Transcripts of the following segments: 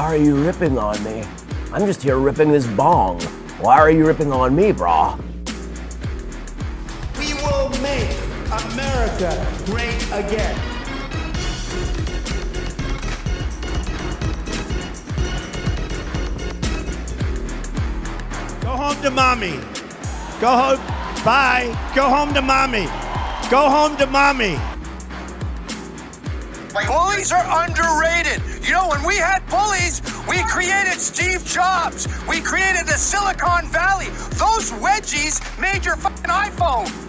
are you ripping on me? I'm just here ripping this bong. Why are you ripping on me, brah? We will make America great again. Go home to mommy. Go home. Bye. Go home to mommy. Go home to mommy. Bullies are underrated. You know, when we had bullies, we created Steve Jobs. We created the Silicon Valley. Those wedgies made your fucking iPhone.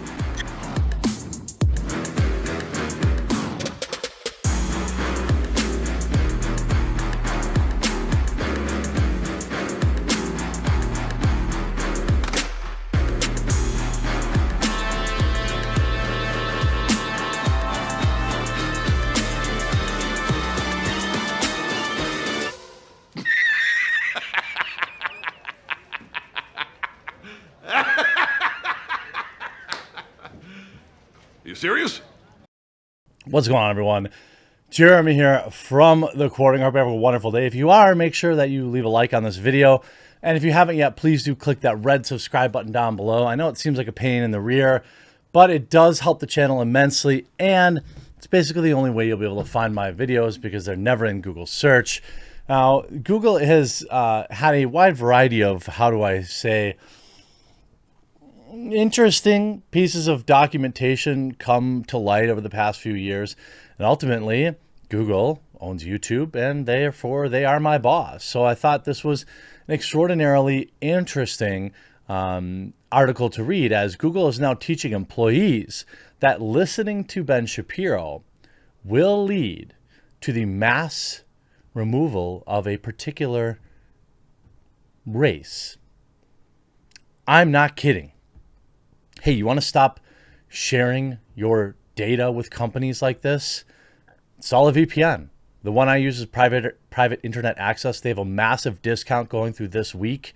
You serious? What's going on, everyone? Jeremy here from the Quoting. I hope you have a wonderful day. If you are, make sure that you leave a like on this video. And if you haven't yet, please do click that red subscribe button down below. I know it seems like a pain in the rear, but it does help the channel immensely. And it's basically the only way you'll be able to find my videos because they're never in Google search. Now, Google has had a wide variety of, how do I say, interesting pieces of documentation come to light over the past few years. And ultimately, Google owns YouTube, and therefore they are my boss. So I thought this was an extraordinarily interesting article to read, as Google is now teaching employees that listening to Ben Shapiro will lead to the mass removal of a particular race. I'm not kidding. Hey, you want to stop sharing your data with companies like this? Install a VPN. The one I use is private internet access. They have a massive discount going through this week.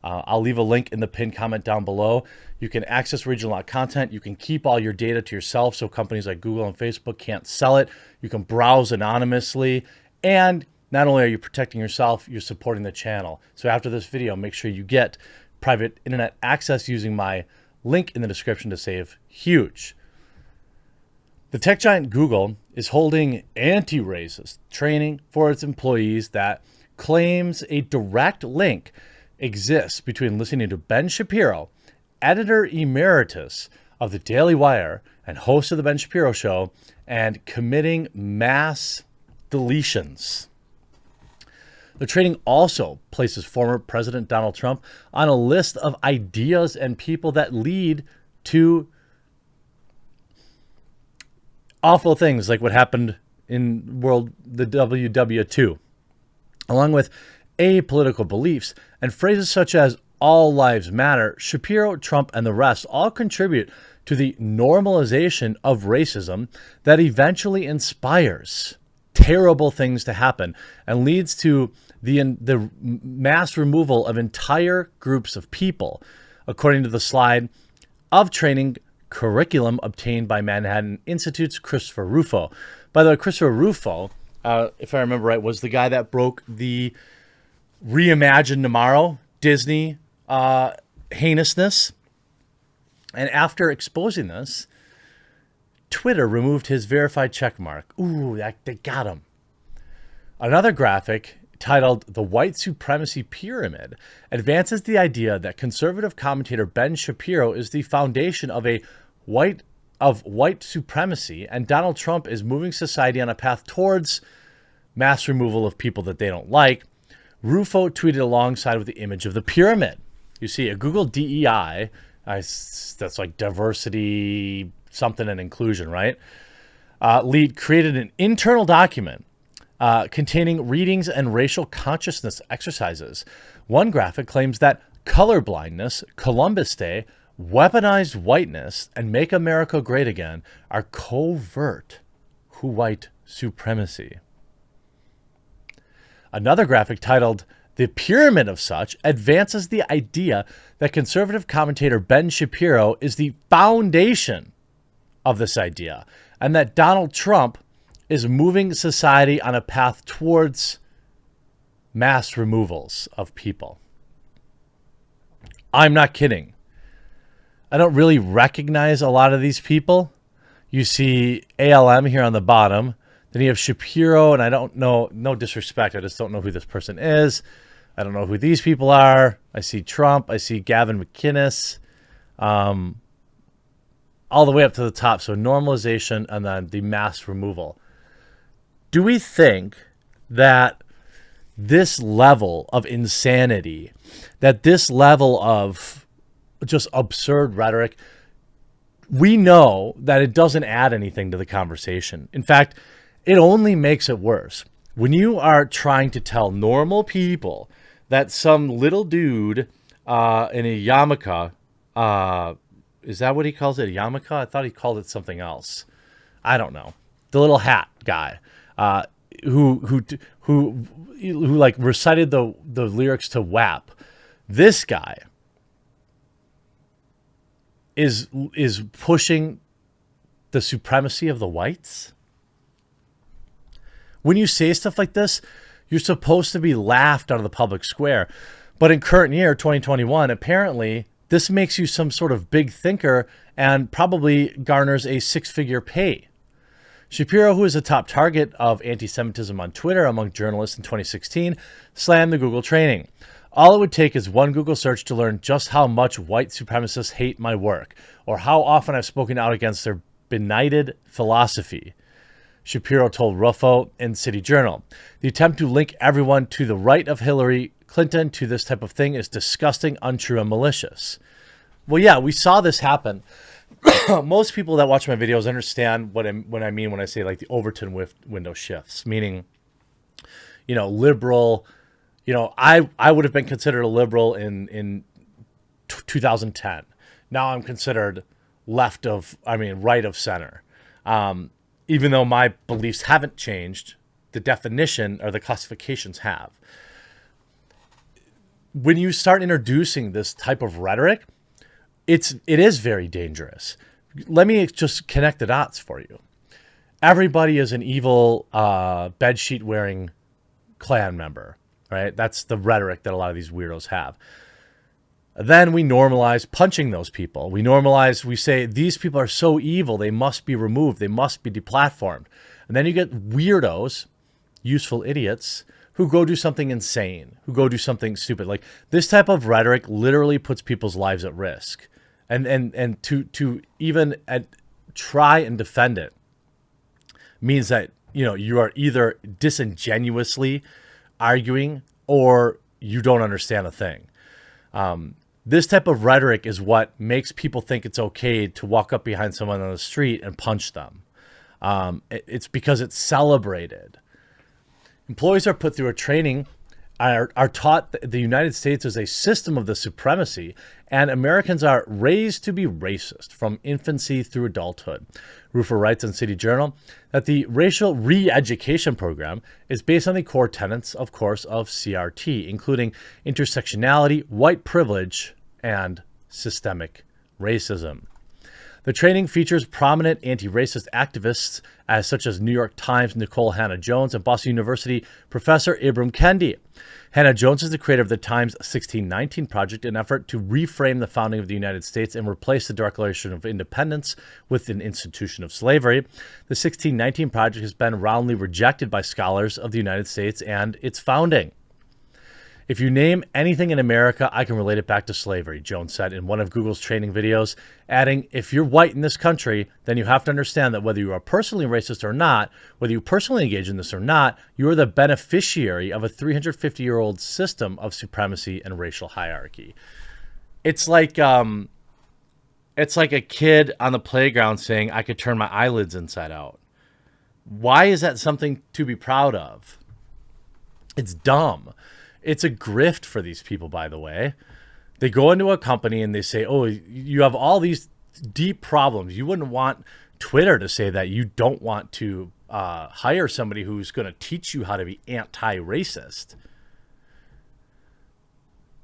I'll leave a link in the pinned comment down below. You can access original content. You can keep all your data to yourself so companies like Google and Facebook can't sell it. You can browse anonymously. And not only are you protecting yourself, you're supporting the channel. So after this video, make sure you get private internet access using my link in the description to save huge. The tech giant Google is holding anti-racist training for its employees that claims a direct link exists between listening to Ben Shapiro, editor emeritus of the Daily Wire and host of the Ben Shapiro Show, and committing mass deletions. The training also places former President Donald Trump on a list of ideas and people that lead to awful things like what happened in the WW2, along with apolitical beliefs and phrases such as all lives matter. Shapiro, Trump, and the rest all contribute to the normalization of racism that eventually inspires terrible things to happen and leads to the mass removal of entire groups of people, according to the slide of training curriculum obtained by Manhattan Institute's Christopher Rufo. By the way, Christopher Rufo, if I remember right, was the guy that broke the Reimagine Tomorrow Disney heinousness. And after exposing this, Twitter removed his verified checkmark. Ooh, they got him. Another graphic titled "The White Supremacy Pyramid" advances the idea that conservative commentator Ben Shapiro is the foundation of white supremacy, and Donald Trump is moving society on a path towards mass removal of people that they don't like. Rufo tweeted alongside with the image of the pyramid. You see, a Google DEI, that's like diversity, something, and inclusion, right? Lead created an internal document containing readings and racial consciousness exercises. One graphic claims that colorblindness, Columbus Day, weaponized whiteness, and Make America Great Again are covert white supremacy. Another graphic titled "The Pyramid of Such" advances the idea that conservative commentator Ben Shapiro is the foundation of this idea, and that Donald Trump is moving society on a path towards mass removals of people. I'm not kidding. I don't really recognize a lot of these people. You see ALM here on the bottom. Then you have Shapiro, and I don't know, no disrespect, I just don't know who this person is. I don't know who these people are. I see Trump. I see Gavin McInnes. All the way up to the top. So normalization and then the mass removal. Do we think that this level of insanity, that this level of just absurd rhetoric, we know that it doesn't add anything to the conversation. In fact, it only makes it worse. When you are trying to tell normal people that some little dude in a yarmulke, is that what he calls it, a yarmulke? I thought he called it something else. I don't know. The little hat guy who like recited the lyrics to WAP. This guy is pushing the supremacy of the whites. When you say stuff like this, you're supposed to be laughed out of the public square. But in current year, 2021, apparently this makes you some sort of big thinker and probably garners a six-figure pay. Shapiro, who is a top target of anti-Semitism on Twitter among journalists in 2016, slammed the Google training. All it would take is one Google search to learn just how much white supremacists hate my work, or how often I've spoken out against their benighted philosophy, Shapiro told Ruffo in City Journal. The attempt to link everyone to the right of Hillary Clinton to this type of thing is disgusting, untrue, and malicious. Well, yeah, we saw this happen. Most people that watch my videos understand what I mean when I say like the Overton window shifts, meaning, you know, liberal. You know, I would have been considered a liberal in 2010. Now I'm considered right of center. Even though my beliefs haven't changed, the definition or the classifications have. When you start introducing this type of rhetoric, it is very dangerous. Let me just connect the dots for you. Everybody is an evil bedsheet wearing Klan member, right? That's the rhetoric that a lot of these weirdos have. Then we normalize punching those people. We say these people are so evil, they must be removed, they must be deplatformed. And then you get weirdos, useful idiots, who go do something insane, who go do something stupid. Like this type of rhetoric literally puts people's lives at risk. And to even try and defend it means that, you know, you are either disingenuously arguing or you don't understand a thing. This type of rhetoric is what makes people think it's okay to walk up behind someone on the street and punch them. It's because it's celebrated. Employees are put through a training, are taught that the United States is a system of the supremacy, and Americans are raised to be racist from infancy through adulthood. Rufo writes in City Journal that the racial re-education program is based on the core tenets, of course, of CRT, including intersectionality, white privilege, and systemic racism. The training features prominent anti-racist activists such as New York Times Nicole Hannah-Jones and Boston University professor Ibram Kendi. Hannah-Jones is the creator of the Times 1619 Project, an effort to reframe the founding of the United States and replace the Declaration of Independence with an institution of slavery. The 1619 Project has been roundly rejected by scholars of the United States and its founding. If you name anything in America, I can relate it back to slavery, Jones said in one of Google's training videos, adding, if you're white in this country, then you have to understand that whether you are personally racist or not, whether you personally engage in this or not, you are the beneficiary of a 350-year-old system of supremacy and racial hierarchy. It's like a kid on the playground saying, I could turn my eyelids inside out. Why is that something to be proud of? It's dumb. It's a grift for these people, by the way. They go into a company and they say, oh, you have all these deep problems. You wouldn't want Twitter to say that you don't want to hire somebody who's going to teach you how to be anti-racist.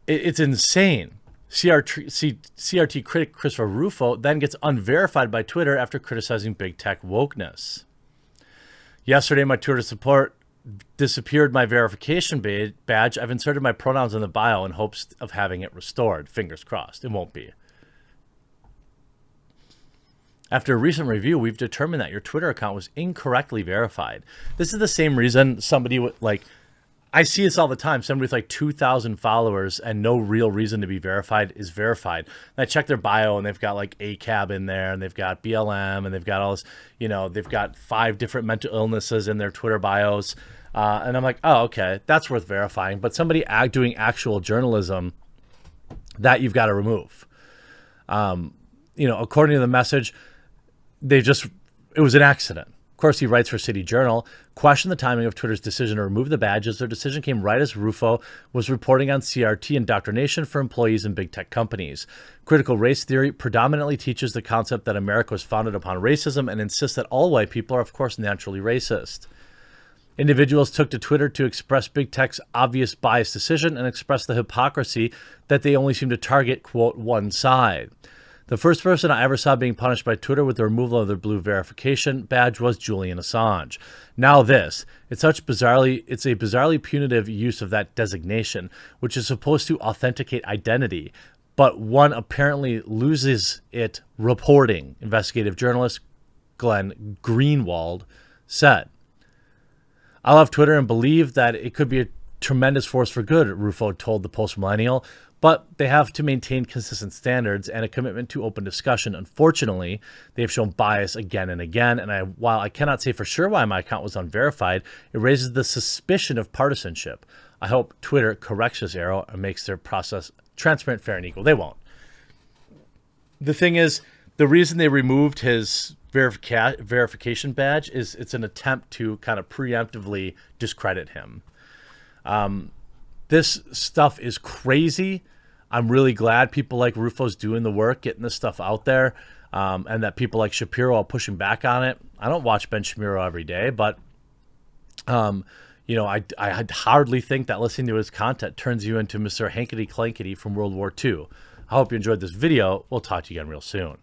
It's insane. CRT critic Christopher Rufo then gets unverified by Twitter after criticizing big tech wokeness. Yesterday, my Twitter support disappeared my verification badge. I've inserted my pronouns in the bio in hopes of having it restored. Fingers crossed. It won't be. After a recent review, we've determined that your Twitter account was incorrectly verified. This is the same reason somebody would, like, I see this all the time. Somebody with like 2,000 followers and no real reason to be verified is verified. And I check their bio and they've got like ACAB in there and they've got BLM and they've got all this, you know, they've got 5 different mental illnesses in their Twitter bios. And I'm like, oh, okay, that's worth verifying. But somebody doing actual journalism, that you've got to remove. You know, according to the message, it was an accident. Of course, he writes for City Journal, questioned the timing of Twitter's decision to remove the badges. Their decision came right as Rufo was reporting on CRT indoctrination for employees in big tech companies. Critical race theory predominantly teaches the concept that America was founded upon racism and insists that all white people are, of course, naturally racist. Individuals took to Twitter to express big tech's obvious biased decision and express the hypocrisy that they only seem to target, quote, one side. The first person I ever saw being punished by Twitter with the removal of their blue verification badge was Julian Assange. Now this, it's a bizarrely punitive use of that designation, which is supposed to authenticate identity, but one apparently loses it reporting, investigative journalist Glenn Greenwald said. I love Twitter and believe that it could be a tremendous force for good, Rufo told the Post-Millennial, but they have to maintain consistent standards and a commitment to open discussion. Unfortunately, they've shown bias again and again, and while I cannot say for sure why my account was unverified, it raises the suspicion of partisanship. I hope Twitter corrects this error and makes their process transparent, fair, and equal. They won't. The thing is, the reason they removed his verification badge is it's an attempt to kind of preemptively discredit him. This stuff is crazy. I'm really glad people like Rufo's doing the work, getting this stuff out there, and that people like Shapiro are pushing back on it. I don't watch Ben Shapiro every day, but you know, I hardly think that listening to his content turns you into Mr. Hankety Clankety from World War II. I hope you enjoyed this video. We'll talk to you again real soon.